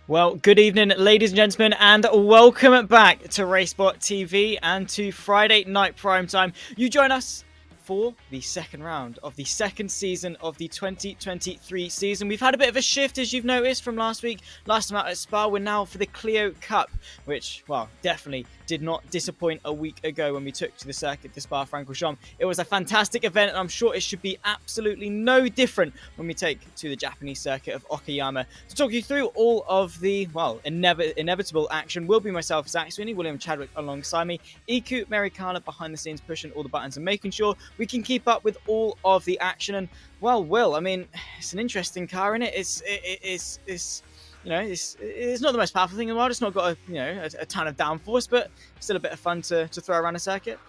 Well, good evening, ladies and gentlemen, and welcome back to RaceSpotTV and to Friday Night Primetime. You join us for the second round of the second season of the 2023 season. We've had a bit of a shift, as you've noticed, from last week. Last time out at Spa, we're now for the Clio Cup, which, well, definitely did not disappoint a week ago when we took to the circuit, the Spa-Francorchamps. It was a fantastic event, and I'm sure it should be absolutely no different when we take to the Japanese circuit of Okayama. To talk you through all of the, well, inevitable action will be myself, Zach Sweeney, William Chadwick alongside me, Iku Merikana behind the scenes pushing all the buttons and making sure we can keep up with all of the action. And, well, Will, I mean, it's an interesting car, isn't it? It's not the most powerful thing in the world. It's not got a ton of downforce, but still a bit of fun to throw around a circuit.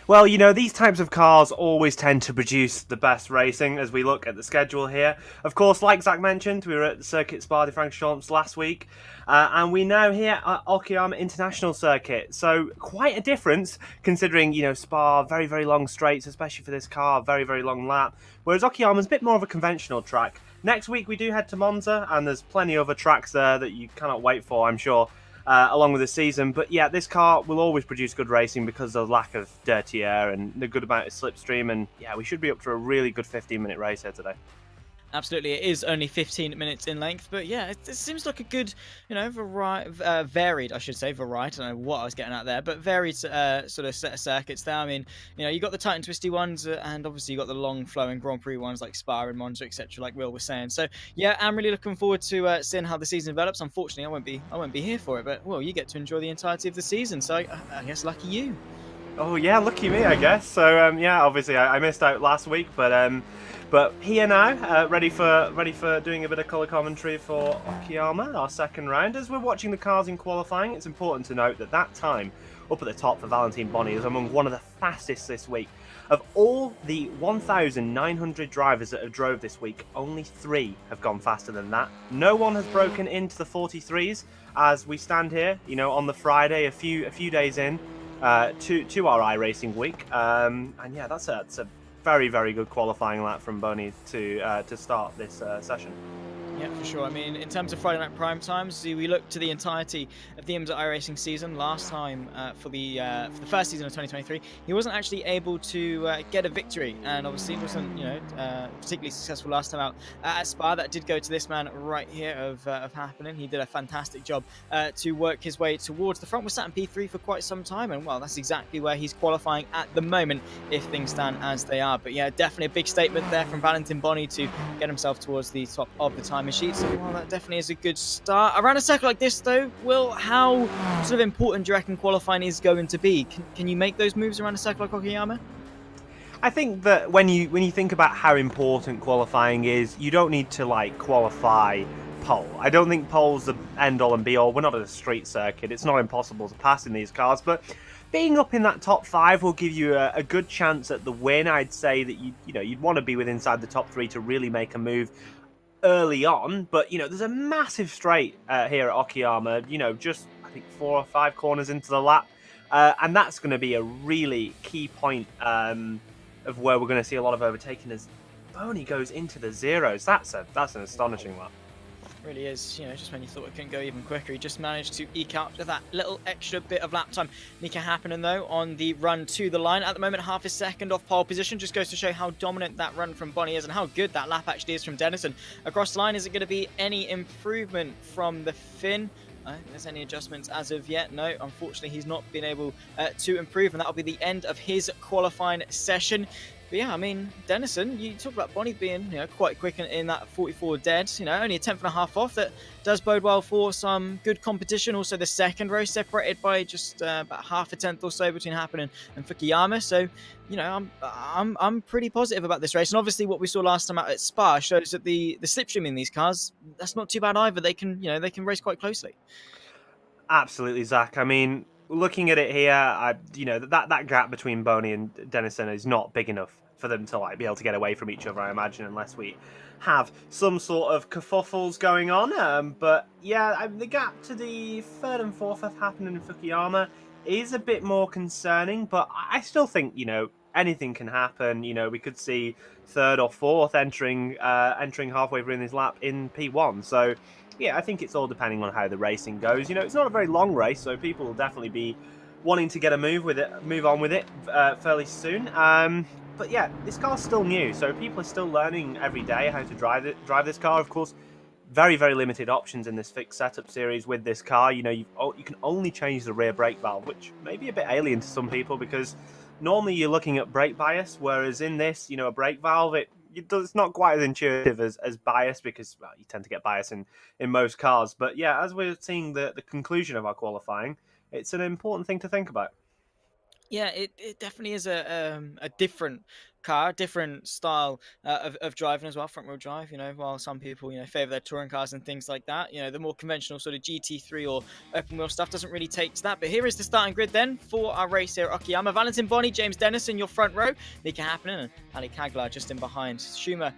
Well, these types of cars always tend to produce the best racing as we look at the schedule here. Of course, like Zach mentioned, we were at the Circuit Spa-Francorchamps last week, and we're now here at Okayama International Circuit. So quite a difference considering, Spa, very, very long straights, especially for this car, very, very long lap, whereas Okayama's a bit more of a conventional track. Next week we do head to Monza, and there's plenty of other tracks there that you cannot wait for, I'm sure. Along with the season. But yeah, this car will always produce good racing because of the lack of dirty air and the good amount of slipstream. And yeah, we should be up to a really good 15-minute race here today. Absolutely, it is only 15 minutes in length, but yeah, it seems like a good, varied, I should say, varied. I don't know what I was getting at there, but varied sort of set of circuits there. I mean, you got the tight and twisty ones, and obviously you got the long flowing Grand Prix ones like Spa and Monza, etc. Like Will was saying. So yeah, I'm really looking forward to seeing how the season develops. Unfortunately, I won't be here for it, but well, you get to enjoy the entirety of the season. So I guess lucky you. Oh yeah, lucky me, I guess. So yeah, obviously I missed out last week, but here now, ready for doing a bit of colour commentary for Okayama, our second round. As we're watching the cars in qualifying, it's important to note that time up at the top for Valentin Boni is among one of the fastest this week. Of all the 1,900 drivers that have drove this week, only 3 have gone faster than that. No one has broken into the 43s as we stand here, on the Friday, a few days in. To our iRacing week, and yeah, that's a very, very good qualifying lap from Boni to start this session. Yeah, for sure. I mean, in terms of Friday Night Prime Times, we look to the entirety of the IMSA iRacing season. Last time for the first season of 2023, he wasn't actually able to get a victory, and obviously wasn't particularly successful last time out at Spa. That did go to this man right here of happening. He did a fantastic job to work his way towards the front. Was sat in P3 for quite some time, and well, that's exactly where he's qualifying at the moment if things stand as they are. But yeah, definitely a big statement there from Valentin Boni to get himself towards the top of the time sheet. So well, that definitely is a good start. Around a circuit like this, though, Will, how sort of important do you reckon qualifying is going to be? Can you make those moves around a circuit like Okayama? I think that when you think about how important qualifying is, you don't need to qualify pole. I don't think pole's the end all and be all. We're not at a street circuit. It's not impossible to pass in these cars, but being up in that top 5 will give you a good chance at the win. I'd say that you'd want to be inside the top 3 to really make a move early on, but there's a massive straight here at Okayama, just I think 4 or 5 corners into the lap, and that's going to be a really key point of where we're going to see a lot of overtaking as Boni goes into the zeros. That's an astonishing lap. Really is, just when you thought it couldn't go even quicker, he just managed to eke out that little extra bit of lap time. Nika happening though on the run to the line at the moment, half a second off pole position. Just goes to show how dominant that run from Boni is and how good that lap actually is from Denison. Across the line, is it going to be any improvement from the Finn? I don't think there's any adjustments as of yet. No, unfortunately, he's not been able to improve, and that'll be the end of his qualifying session. But yeah, I mean, Denison, you talk about Boni being quite quick in that 44 dead, only a tenth and a half off. That does bode well for some good competition. Also, the second row separated by just about half a tenth or so between Happen and Fukuyama. So, I'm pretty positive about this race. And obviously, what we saw last time out at Spa shows that the slipstream in these cars, that's not too bad either. They can race quite closely. Absolutely, Zach. I mean, looking at it here, that gap between Boni and Denison is not big enough for them to be able to get away from each other, I imagine, unless we have some sort of kerfuffles going on. But yeah, the gap to the 3rd and 4th of Happen in Fukuyama is a bit more concerning, but I still think, anything can happen. You know, we could see third or fourth entering halfway through this lap in P1. So yeah, I think it's all depending on how the racing goes. You know, it's not a very long race, so people will definitely be wanting to get a move on with it fairly soon. But yeah, this car's still new, so people are still learning every day how to drive this car. Of course, very, very limited options in this fixed setup series with this car. You know, you can only change the rear brake valve, which may be a bit alien to some people because normally you're looking at brake bias, whereas in this, you know, a brake valve, it's not quite as intuitive as bias because, well, you tend to get bias in most cars. But yeah, as we're seeing the conclusion of our qualifying, it's an important thing to think about. Yeah, it definitely is a different car, different style of driving as well, front wheel drive. You know, while some people favor their touring cars and things like that, the more conventional sort of GT3 or open wheel stuff doesn't really take to that. But here is the starting grid then for our race here at Okayama. Valentin Boni, James Dennis in your front row, Mika Hakkinen and Ali Kaglar just in behind. Shuma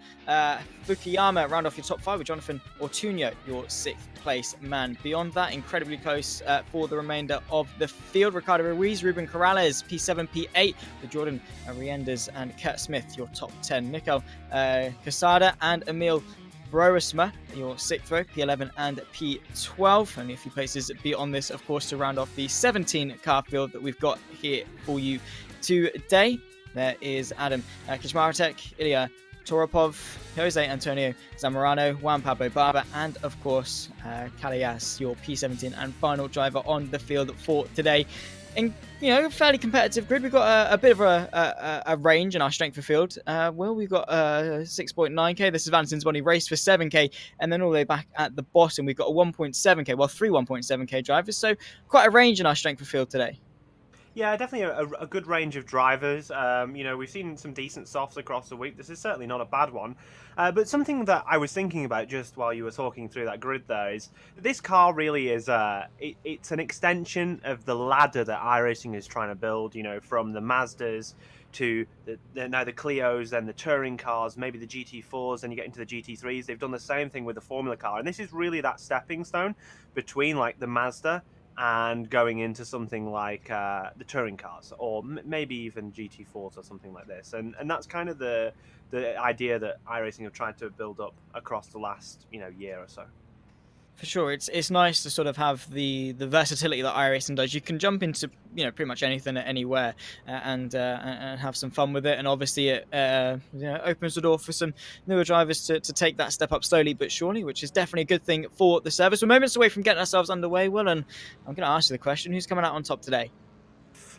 Fukuyama round off your top five with Jonathan Ortuño, your sixth place man. Beyond that, incredibly close for the remainder of the field. Ricardo Ruiz, Ruben Corrales, P7, P8 with Jordan Ariendes and Kurt Smith, your top 10. Nico Casada and Emil Broisma, your sixth row, P11 and P12. Only a few places beyond this, of course, to round off the 17 car field that we've got here for you today. There is Adam Kishmaratek, Ilya Toropov, Jose Antonio Zamorano, Juan Pablo Barba, and of course, Callejas, your P17 and final driver on the field for today. In a fairly competitive grid, we've got a bit of a range in our strength of field. We've got 6.9k. This is Valentin Boni race for 7k, and then all the way back at the bottom, we've got a 1.7k. Well, three 1.7k drivers, so quite a range in our strength of field today. Yeah, definitely a good range of drivers. We've seen some decent softs across the week. This is certainly not a bad one. But something that I was thinking about just while you were talking through that grid there is this car really is it's an extension of the ladder that iRacing is trying to build, from the Mazdas to now the Clios, then the touring cars, maybe the GT4s, and you get into the GT3s. They've done the same thing with the Formula car. And this is really that stepping stone between like the Mazda and going into something like the touring cars, or maybe even GT4s or something like this, and that's kind of the idea that iRacing have tried to build up across the last year or so. For sure, it's nice to sort of have the versatility that iRacing does. You can jump into pretty much anything at anywhere and have some fun with it. And obviously, it opens the door for some newer drivers to take that step up slowly but surely, which is definitely a good thing for the service. We're moments away from getting ourselves underway, Will, and I'm going to ask you the question: who's coming out on top today?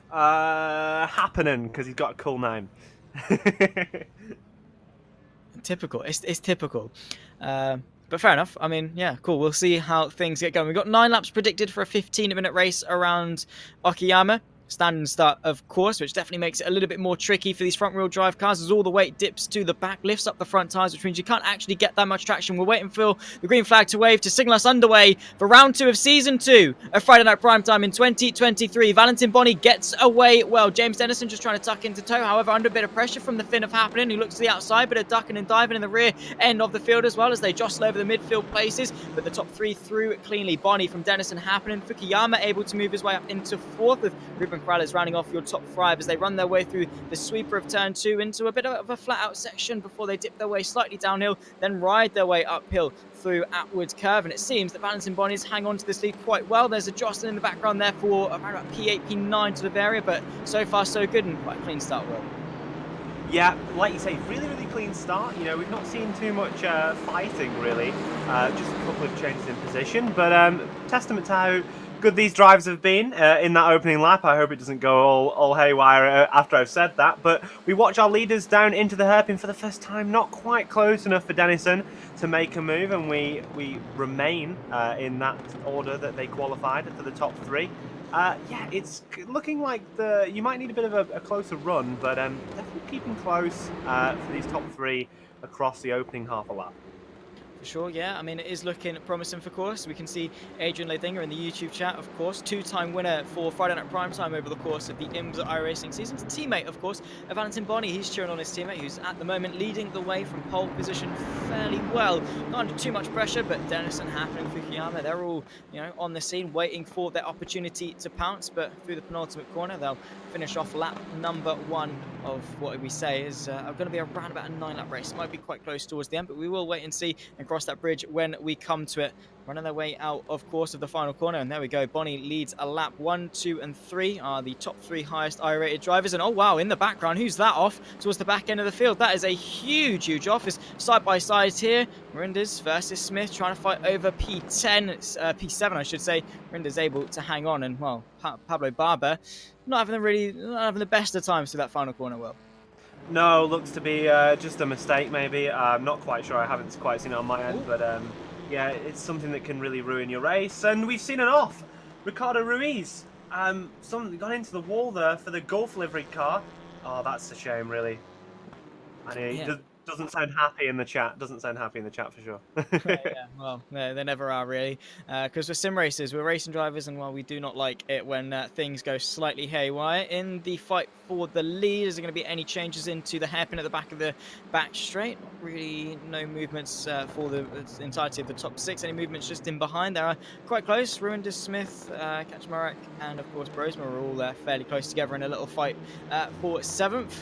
Happening, because he's got a cool name. Typical. It's typical. But fair enough. I mean, yeah, cool. We'll see how things get going. We've got 9 laps predicted for a 15-minute race around Okayama. Standing start, of course, which definitely makes it a little bit more tricky for these front-wheel drive cars as all the weight dips to the back, lifts up the front tyres, which means you can't actually get that much traction. We're waiting for the green flag to wave to signal us underway for round 2 of Season 2 of Friday Night Primetime in 2023. Valentin Boni gets away well. James Dennison just trying to tuck into tow, however, under a bit of pressure from the Finn of Happening, who looks to the outside, but a ducking and diving in the rear end of the field as well as they jostle over the midfield places. But the top 3 through cleanly. Boni from Dennison, Happening, Fukuyama able to move his way up into 4th, with Ruben Corrales rounding off your top 5 as they run their way through the sweeper of turn 2 into a bit of a flat out section before they dip their way slightly downhill, then ride their way uphill through Atwood Curve. And it seems that Valentin Boni's hang on to this lead quite well. There's a jostling in the background there for around about P8, P9 sort of area, but so far so good and quite a clean start, Will. Yeah, like you say, really, really clean start. We've not seen too much fighting, really. Just a couple of changes in position, but testament to how good these drives have been in that opening lap. I hope it doesn't go all haywire after I've said that. But we watch our leaders down into the hairpin for the first time. Not quite close enough for Dennison to make a move, and we remain in that order that they qualified for the top 3. Yeah, it's looking like you might need a bit of a closer run, but definitely keeping close for these top 3 across the opening half a lap. For sure, yeah. I mean, it is looking promising for course. We can see Adrian Ledinger in the YouTube chat, of course, two-time winner for Friday Night Primetime over the course of the IMSA iRacing season. Teammate, of course, of Valentin Bonney. He's cheering on his teammate, who's at the moment leading the way from pole position fairly well. Not under too much pressure, but Denison, Happen, and Fukuyama, they're all, on the scene, waiting for their opportunity to pounce. But through the penultimate corner, they'll finish off lap number 1 of what we say is going to be around about a 9-lap race. It might be quite close towards the end, but we will wait and see and cross that bridge when we come to it. Running their way out, of course, of the final corner, and there we go. Bonney leads a lap. 1, 2, and 3 are the top 3 highest I-rated drivers, and oh wow, in the background, who's that off towards the back end of the field? That is a huge off. It's side by side here. Marindez versus Smith trying to fight over P10, P7, I should say. Marindez able to hang on, and well, Pablo Barber not having the best of times through that final corner. Well, No, looks to be just a mistake maybe. I'm not quite sure. I haven't quite seen it on my end, but yeah, it's something that can really ruin your race. And we've seen it off. Ricardo Ruiz, something got into the wall there for the Gulf livery car. Oh, that's a shame, really. And he doesn't sound happy in the chat. Doesn't sound happy in the chat for sure. yeah, well, they never are really, because we're sim racers, we're racing drivers, and while we do not like it when things go slightly haywire in the fight for the lead, is there going to be any changes into the hairpin at the back of the back straight? Not really, no movements for the entirety of the top 6. Any movements just in behind? They are quite close. Ruinda, Smith, Kaczmarek, and of course Brosma are all fairly close together in a little fight for 7th.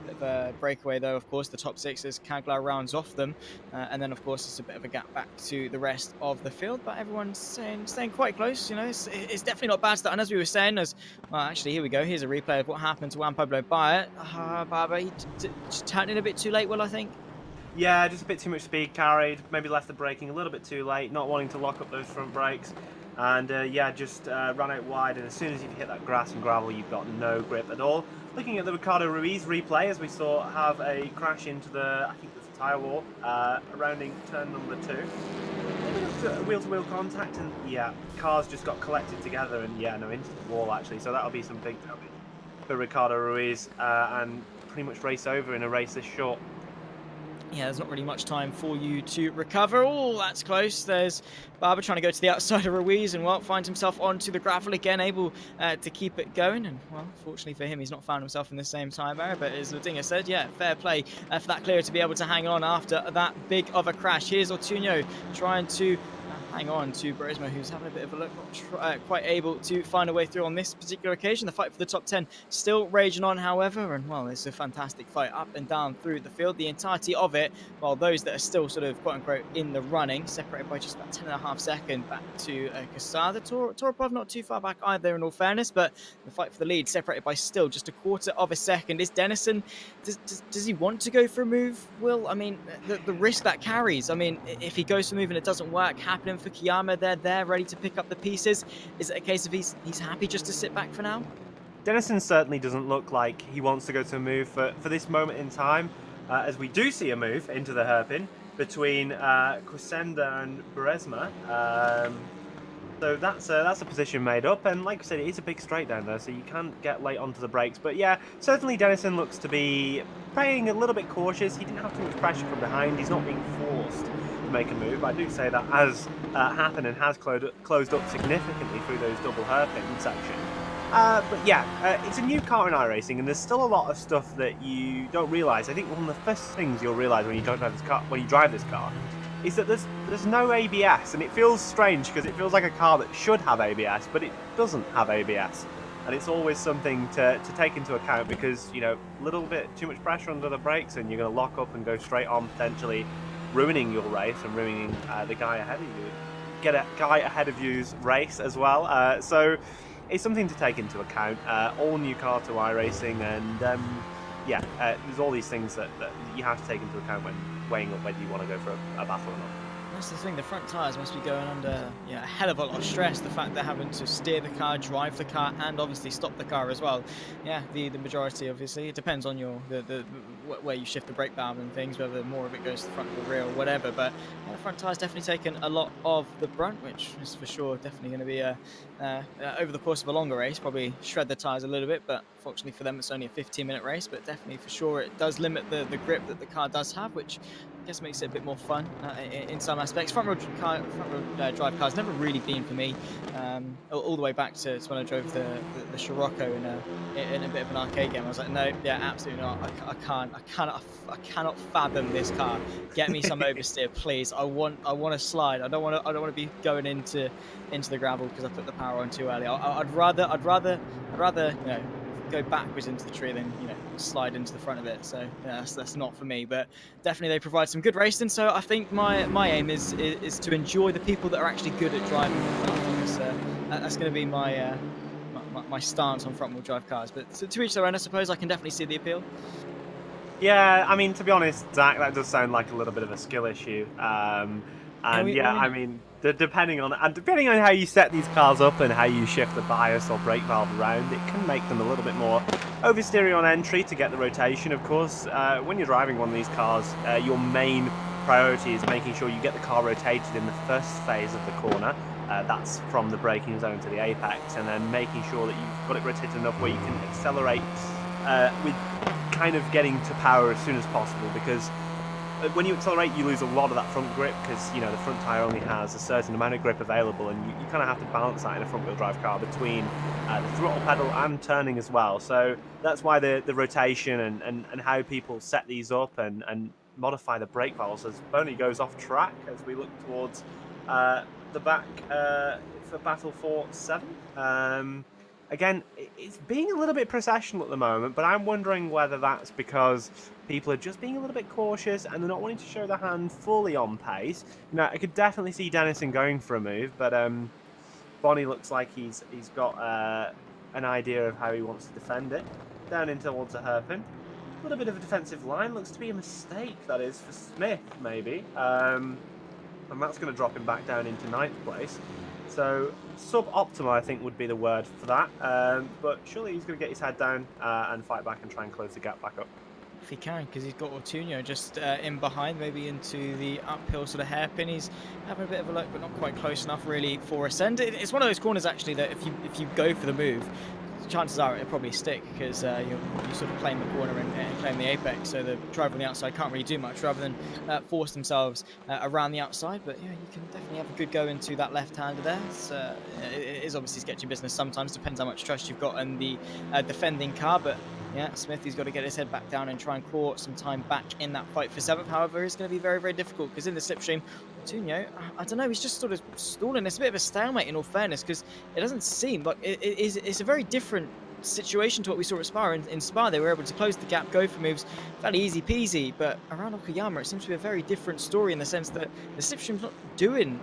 Bit of a breakaway though, of course, the top 6 as Kaglar rounds off them, and then of course it's a bit of a gap back to the rest of the field, but everyone's staying quite close. It's definitely not bad start, and as we were saying, actually here we go, here's a replay of what happened to Juan Pablo Barber. He just turned in a bit too late, Will, I think. Yeah, just a bit too much speed carried, maybe left the braking a little bit too late, not wanting to lock up those front brakes, and yeah, just ran out wide, and as soon as you hit that grass and gravel, you've got no grip at all. Looking at the Ricardo Ruiz replay, as we saw have a crash into the, I think there's a tyre wall, surrounding turn number 2. A bit of wheel-to-wheel contact, and yeah, cars just got collected together, and yeah, no, into the wall actually, so that'll be some big damage for Ricardo Ruiz, and pretty much race over in a race this short. Yeah, there's not really much time for you to recover. Oh, that's close. There's Barber trying to go to the outside of Ruiz, and well, finds himself onto the gravel again, able to keep it going. And well, fortunately for him, he's not found himself in the same time area. But as Ledinger said, yeah, fair play for that Clio to be able to hang on after that big of a crash. Here's Ortuño trying to hang on to Brosma, who's having a bit of a look, not quite able to find a way through on this particular occasion. The fight for the top 10 still raging on, however, and well, it's a fantastic fight up and down through the field, the entirety of it, while those that are still sort of quote-unquote in the running, separated by just about 10.5 seconds back to Quesada. Toropov not too far back either, in all fairness, but the fight for the lead separated by still just a 1/4 of a second. Is Denison, does he want to go for a move, Will? I mean, the risk that carries, I mean, if he goes for a move and it doesn't work, happening for Okayama, they're there ready to pick up the pieces. Is it a case of he's happy just to sit back for now? Denison certainly doesn't look like he wants to go to a move for this moment in time, as we do see a move into the hairpin between Quesenda and Brosma. So that's a position made up, and like I said, it is a big straight down there, so you can't get late onto the brakes. But yeah, certainly Denison looks to be playing a little bit cautious. He didn't have too much pressure from behind. He's not being forced to make a move. I do say that has happened and has closed up significantly through those double hairpin section. But yeah, it's a new car in iRacing, and there's still a lot of stuff that you don't realise. I think one of the first things you'll realise when you drive this car, is that there's no ABS, and it feels strange because it feels like a car that should have ABS, but it doesn't have ABS. And it's always something to take into account, because, a little bit too much pressure under the brakes and you're going to lock up and go straight on, potentially ruining your race and ruining the guy ahead of you. Get a guy ahead of you's race as well. So it's something to take into account. All new car to iRacing, and yeah, there's all these things that you have to take into account when weighing up whether you want to go for a battle or not. That's the thing, the front tyres must be going under a hell of a lot of stress. The fact they're having to steer the car, drive the car, and obviously stop the car as well. Yeah, the majority, obviously, it depends on where you shift the brake valve and things, whether more of it goes to the front or the rear or whatever. But the front tyre's definitely taken a lot of the brunt, which is for sure definitely going to be over the course of a longer race, probably shred the tyres a little bit. But fortunately for them, it's only a 15-minute race. But definitely for sure, it does limit the grip that the car does have, which guess makes it a bit more fun in some aspects. Front wheel drive cars never really been for me. All the way back to when I drove the Scirocco in a bit of an arcade game. I was like, no, yeah, absolutely not. I cannot fathom this car. Get me some oversteer, please. I want to slide. I don't want to be going into the gravel because I put the power on too early. I'd rather go backwards into the tree than slide into the front of it. So yeah, that's not for me. But definitely they provide some good racing. So I think my aim is to enjoy the people that are actually good at driving. That's going to be my stance on front wheel drive cars. But to each their own, I suppose. I can definitely see the appeal. Yeah, I mean, to be honest, Zach, that does sound like a little bit of a skill issue. Depending on how you set these cars up and how you shift the bias or brake valve around, it can make them a little bit more oversteery on entry to get the rotation. Of course, when you're driving one of these cars, your main priority is making sure you get the car rotated in the first phase of the corner. That's from the braking zone to the apex, and then making sure that you've got it rotated enough where you can accelerate with kind of getting to power as soon as possible, because when you accelerate you lose a lot of that front grip, because the front tyre only has a certain amount of grip available, and you kind of have to balance that in a front wheel drive car between the throttle pedal and turning as well. So that's why the rotation and how people set these up and modify the brake valves as Boney goes off track as we look towards the back for Battle 4-7. Again, it's being a little bit processional at the moment, but I'm wondering whether that's because people are just being a little bit cautious and they're not wanting to show their hand fully on pace. I could definitely see Dennison going for a move, but Bonnie looks like he's got an idea of how he wants to defend it. Down in towards a hairpin. A little bit of a defensive line. Looks to be a mistake, that is, for Smith, maybe. And that's going to drop him back down into 9th place. So sub-optimal, I think, would be the word for that. But surely he's going to get his head down and fight back and try and close the gap back up. If he can, because he's got Ortuño just in behind, maybe into the uphill sort of hairpin. He's having a bit of a look, but not quite close enough really for Ascend. It's one of those corners actually that if you go for the move, chances are it'll probably stick, because you sort of claim the corner and claim the apex, so the driver on the outside can't really do much rather than force themselves around the outside. But yeah, you can definitely have a good go into that left-hander there. It is obviously sketchy business sometimes, depends how much trust you've got in the defending car, but yeah, Smith, he's got to get his head back down and try and claw some time back in that fight for 7th. However, it's going to be very, very difficult, because in the slipstream, Ortuño, I don't know, he's just sort of stalling. It's a bit of a stalemate, in all fairness, because it doesn't seem like it's a very different situation to what we saw at Spa. In Spa, they were able to close the gap, go for moves fairly easy peasy, but around Okayama, it seems to be a very different story, in the sense that the slipstream's not doing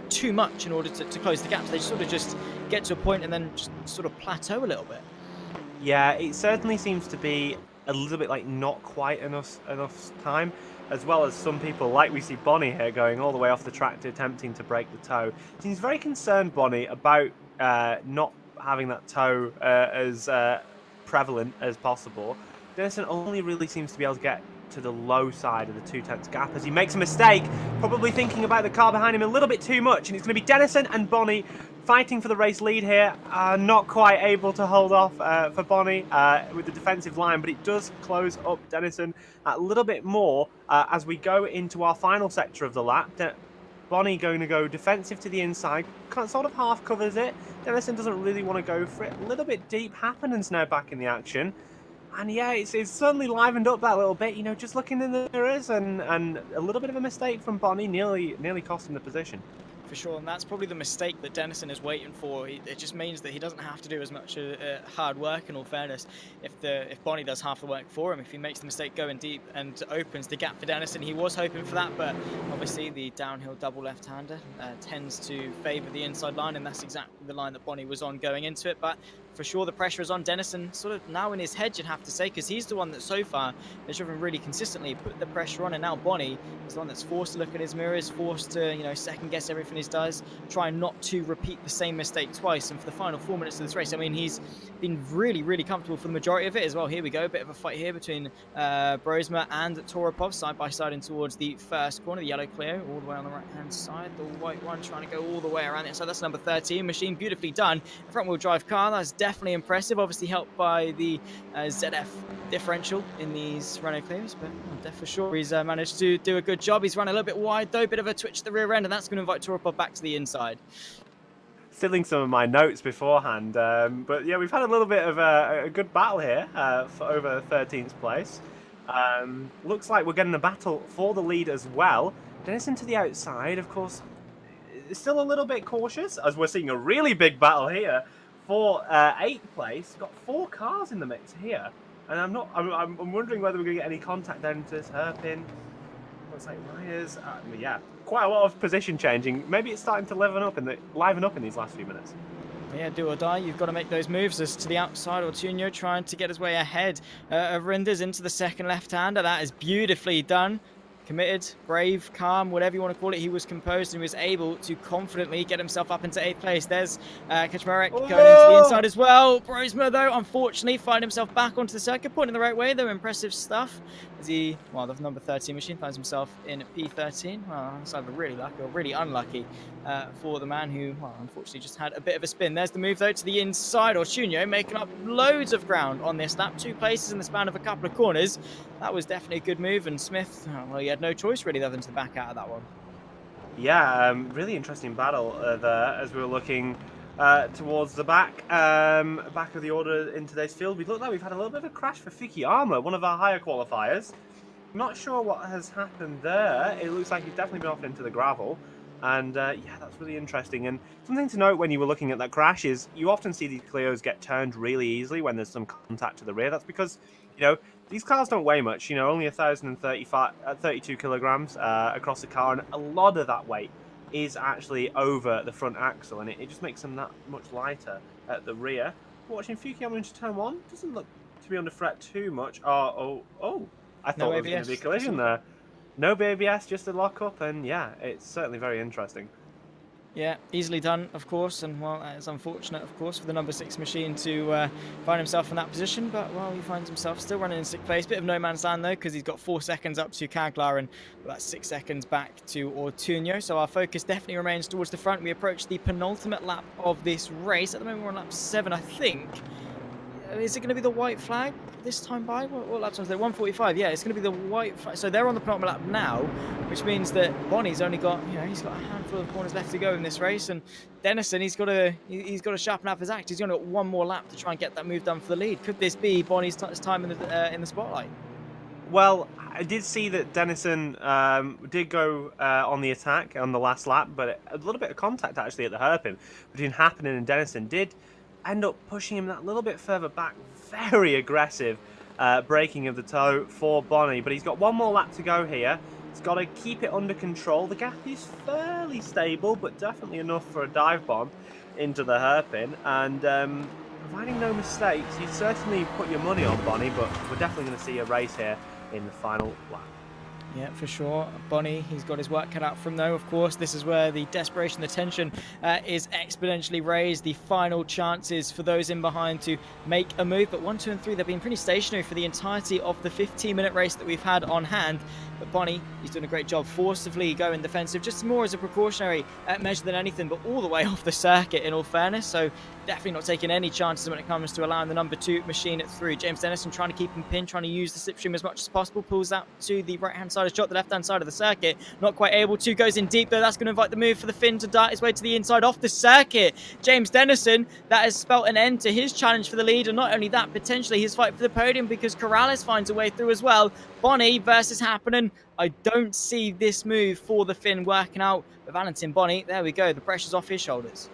too much in order to close the gaps. They sort of just get to a point and then just sort of plateau a little bit. Yeah, it certainly seems to be a little bit like not quite enough time, as well as some people, like we see Bonnie here, going all the way off the track to attempting to break the toe. Seems very concerned, Bonnie, about not having that toe as prevalent as possible. Dennison only really seems to be able to get to the low side of the 2/10 gap as he makes a mistake, probably thinking about the car behind him a little bit too much, and it's going to be Dennison and Bonnie fighting for the race lead here. Not quite able to hold off for Bonnie with the defensive line, but it does close up Dennison a little bit more as we go into our final sector of the lap. Bonnie going to go defensive to the inside, sort of half covers it. Dennison doesn't really want to go for it. A little bit deep. Happening's now back in the action. And yeah, it's certainly livened up that little bit, just looking in the mirrors, and a little bit of a mistake from Bonnie nearly cost him the position. For sure, and that's probably the mistake that Dennison is waiting for. It just means that he doesn't have to do as much hard work, in all fairness. If Bonnie does half the work for him, if he makes the mistake going deep and opens the gap for Dennison, he was hoping for that, but obviously the downhill double left-hander tends to favour the inside line, and that's exactly the line that Bonnie was on going into it. But for sure, the pressure is on Dennison, sort of now in his head, you'd have to say, because he's the one that so far has driven really consistently, put the pressure on, and now Bonnie is the one that's forced to look at his mirrors, forced to second guess everything always does, try not to repeat the same mistake twice. And for the final 4 minutes of this race, I mean, he's been really, really comfortable for the majority of it as well. Here we go, a bit of a fight here between Brosma and Toropov, side by side in towards the first corner. The yellow Clio all the way on the right-hand side, the white one trying to go all the way around the inside. That's number 13 machine, beautifully done. Front-wheel drive car, that's definitely impressive, obviously helped by the ZF differential in these Renault Clios, but for sure he's managed to do a good job. He's run a little bit wide though, bit of a twitch to the rear end, and that's going to invite Toropov back to the inside. Filling some of my notes beforehand, but yeah, we've had a little bit of a good battle here for over 13th place. Looks like we're getting a battle for the lead as well. Dennison to the outside, of course, is still a little bit cautious as we're seeing a really big battle here for 8th place. Got 4 cars in the mix here, and I'm wondering whether we're going to get any contact down into this hairpin. Looks like Myers. Yeah, quite a lot of position changing. Maybe it's starting to liven up in these last few minutes. Yeah, do or die. You've got to make those moves as to the outside. Ortunio trying to get his way ahead of Rinders into the second left-hander. That is beautifully done. Committed, brave, calm, whatever you want to call it. He was composed and he was able to confidently get himself up into 8th place. There's Kaczmarek going into the inside as well. Brosma, though, unfortunately, find himself back onto the circuit, pointing the right way, though. Impressive stuff. As the number 13 machine finds himself in P13. Well, that's either really lucky or really unlucky for the man who, unfortunately just had a bit of a spin. There's the move, though, to the inside. Ortunio making up loads of ground on this lap. 2 places in the span of a couple of corners. That was definitely a good move, and Smith, well, he had no choice really other than to back out of that one. Yeah, really interesting battle there as we were looking towards the back of the order in today's field. We look like we've had a little bit of a crash for Okayama, one of our higher qualifiers. I'm not sure what has happened there. It looks like he's definitely been off into the gravel. And yeah, that's really interesting. And something to note when you were looking at that crash is you often see these Clios get turned really easily when there's some contact to the rear. That's because, you know, these cars don't weigh much, you know, only 1,032 kilograms across the car, and a lot of that weight is actually over the front axle, and it just makes them that much lighter at the rear. Watching Okayama into turn 1, doesn't look to be under threat too much. Oh, I thought there was going to be a collision there. No ABS, just a lock-up, and yeah, it's certainly very interesting. Yeah, easily done, of course, and well, it's unfortunate, of course, for the number 6 machine to find himself in that position, but well, he finds himself still running in 6th place. Bit of no man's land, though, because he's got 4 seconds up to Kaglar, and well, that's 6 seconds back to Ortunio, so our focus definitely remains towards the front. We approach the penultimate lap of this race. At the moment, we're on lap 7, I think. Is it going to be the white flag this time by? What lap time is there? 1:45. Yeah, it's going to be the white flag. So they're on the penultimate lap now, which means that Bonnie's only got, he's got a handful of corners left to go in this race, and Dennison, he's got to sharpen up his act. He's only got 1 more lap to try and get that move done for the lead. Could this be Bonnie's time in the spotlight? Well, I did see that Dennison did go on the attack on the last lap, but a little bit of contact actually at the hairpin between Happening and Dennison did end up pushing him that little bit further back. Very aggressive braking of the toe for Bonnie, but he's got 1 more lap to go here. He's got to keep it under control. The gap is fairly stable, but definitely enough for a dive bomb into the hairpin, and providing no mistakes, you certainly put your money on Bonnie, but we're definitely going to see a race here in the final lap. Yeah, for sure. Bonnie, he's got his work cut out from though, of course. This is where the desperation, the tension is exponentially raised. The final chances for those in behind to make a move. But 1, 2, and 3, they've been pretty stationary for the entirety of the 15-minute race that we've had on hand. But Bonnie, he's doing a great job forcibly going defensive, just more as a precautionary measure than anything, but all the way off the circuit in all fairness. So definitely not taking any chances when it comes to allowing the number 2 machine through. James Dennison trying to keep him pinned, trying to use the slipstream as much as possible, pulls out to the right-hand side of shot, the left-hand side of the circuit. Not quite able to, goes in deep though. That's going to invite the move for the Finn to dart his way to the inside off the circuit. James Dennison, that has spelt an end to his challenge for the lead, and not only that, potentially his fight for the podium, because Corrales finds a way through as well. Bonnie versus Happening. I don't see this move for the Finn working out. But Valentin Bonnie, there we go. The pressure's off his shoulders.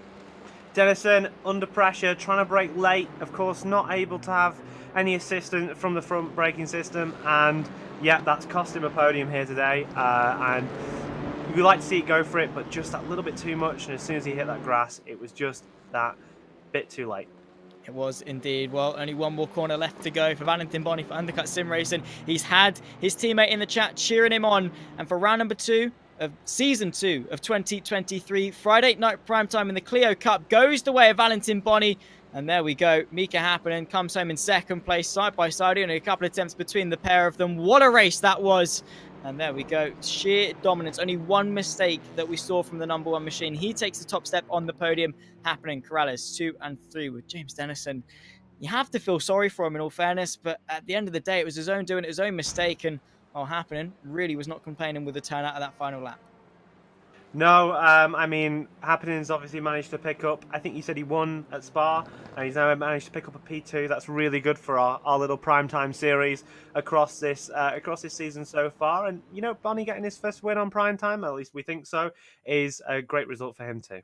Dennison under pressure, trying to brake late. Of course, not able to have any assistance from the front braking system. And yeah, that's cost him a podium here today. And we like to see it go for it, but just that little bit too much. And as soon as he hit that grass, it was just that bit too late. It was indeed. Well, only 1 more corner left to go for Valentin Bonnie for Undercut Sim Racing. He's had his teammate in the chat cheering him on. And for round number 2, of Season 2 of 2023. Friday night primetime in the Clio Cup goes the way of Valentin Boni. And there we go. Mika Hakkinen comes home in second place, side by side, only a couple of attempts between the pair of them. What a race that was. And there we go. Sheer dominance. Only one mistake that we saw from the number one machine. He takes the top step on the podium. Hakkinen, Corrales 2 and 3 with James Dennison. You have to feel sorry for him in all fairness, but at the end of the day, it was his own doing, his own mistake, and Hakkinen really was not complaining with the turnout of that final lap. No, I mean, Happening's obviously managed to pick up, I think you said he won at Spa, and he's now managed to pick up a P2. That's really good for our little primetime series across this season so far. And, you know, Bonnie getting his first win on primetime, at least we think so, is a great result for him too.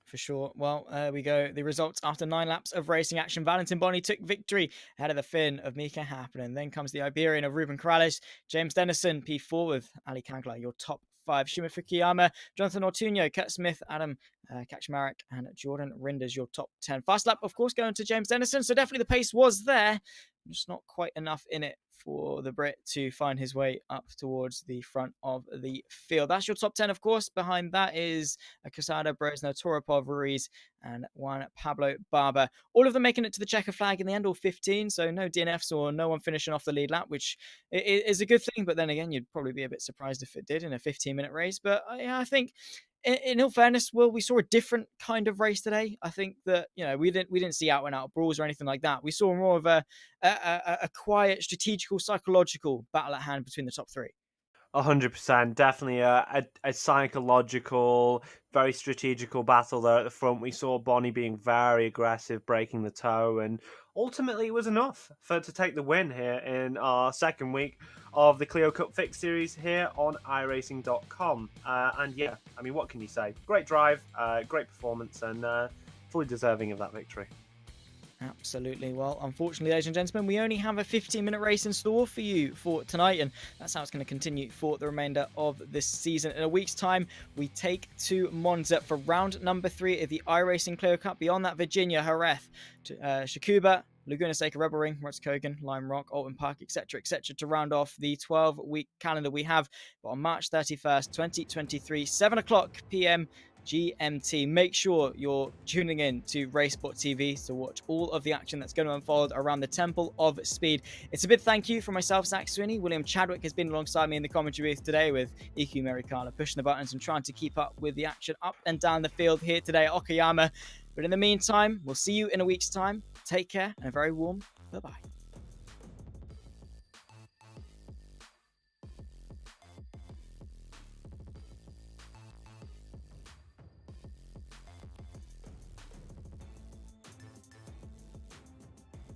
For sure. Well, there we go. The results after 9 laps of racing action. Valentin Boni took victory ahead of the Finn of Mika Hakkinen. Then comes the Iberian of Ruben Corrales, James Dennison, P4 with Ali Kankler, your top 5. Shima Fukuyama, Jonathan Ortuño, Kurt Smith, Adam Kaczmarek, and Jordan Rinders, your top 10. Fast lap, of course, going to James Dennison. So definitely the pace was there. Just not quite enough in it for the Brit to find his way up towards the front of the field. That's your top 10, of course. Behind that is Casada, Brezno, Toropov, Ruiz, and Juan Pablo Barber. All of them making it to the checker flag in the end, all 15. So no DNFs or no one finishing off the lead lap, which is a good thing. But then again, you'd probably be a bit surprised if it did in a 15-minute race. But I think, in all fairness, Will, we saw a different kind of race today. I think that, you know, we didn't see out and out brawls or anything like that. We saw more of a quiet, strategical, psychological battle at hand between the top 3. 100%, definitely a psychological, very strategical battle there at the front. We saw Bonnie being very aggressive, breaking the toe, and ultimately it was enough to take the win here in our second week of the Clio Cup Fixed Series here on iRacing.com. And yeah, I mean, what can you say? Great drive, great performance, and fully deserving of that victory. Absolutely. Well, unfortunately, ladies and gentlemen, we only have a 15-minute race in store for you for tonight, and that's how it's going to continue for the remainder of this season. In a week's time, we take to Monza for round number 3 of the iRacing Clio Cup. Beyond that, Virginia, Jerez, Tsukuba, Laguna Seca, Rebel Ring, Kogan, Lime Rock, Alton Park, etc., to round off the 12-week calendar we have. But on March 31st, 2023, 7 o'clock p.m. GMT. Make sure you're tuning in to RaceSpotTV to watch all of the action that's going to unfold around the Temple of Speed. It's a big thank you from myself, Zach Sweeney. William Chadwick has been alongside me in the commentary booth today with EQ Mericala pushing the buttons and trying to keep up with the action up and down the field here today at Okayama. But in the meantime, we'll see you in a week's time. Take care and a very warm bye-bye.